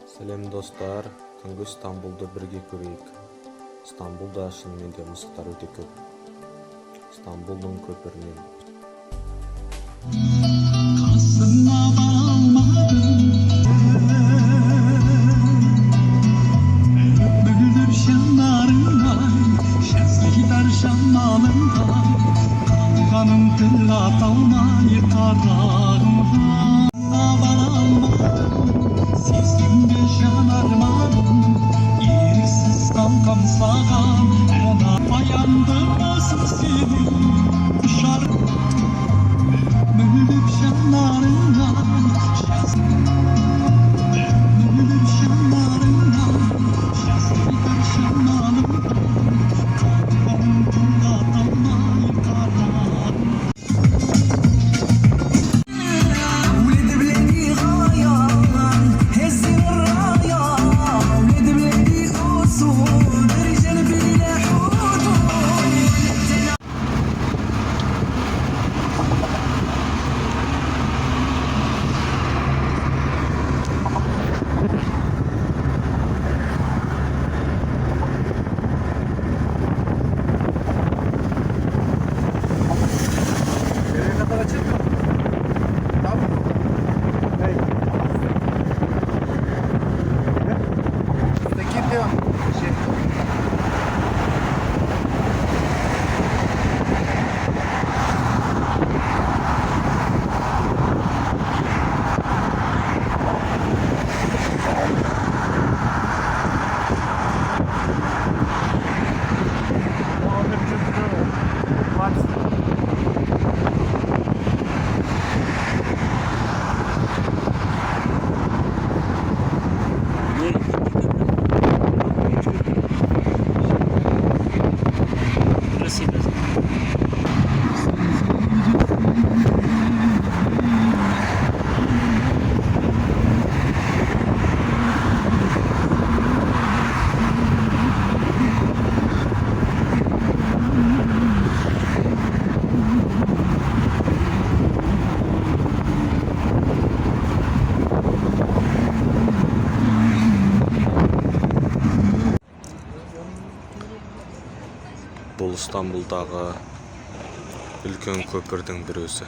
Сәлем достар, Түнгі Стамбулды бірге көрейік. Стамбулда шынымен де мысықтар өте көп. Стамбулдың көпірінен. Қасыңа балмадым, мөлдір жанарыңдай, шәзгидар жамалыңдай, қалғаным тіл ата алмай қарағымға. Бала алмадым, сезімге жанармадым, еріксіз қалқам саған, әна баянды болсын сенің құшар. Mülüm şanlarından Mülüm şanlarından Şazgılar şanlarından Kalbim kullanmayı karar ولد بلادي غاية هزي الراية ولد بلادي أصول رجال بلا حدود Бұл Стамбулдағы үлкен көпірдің бір өзі.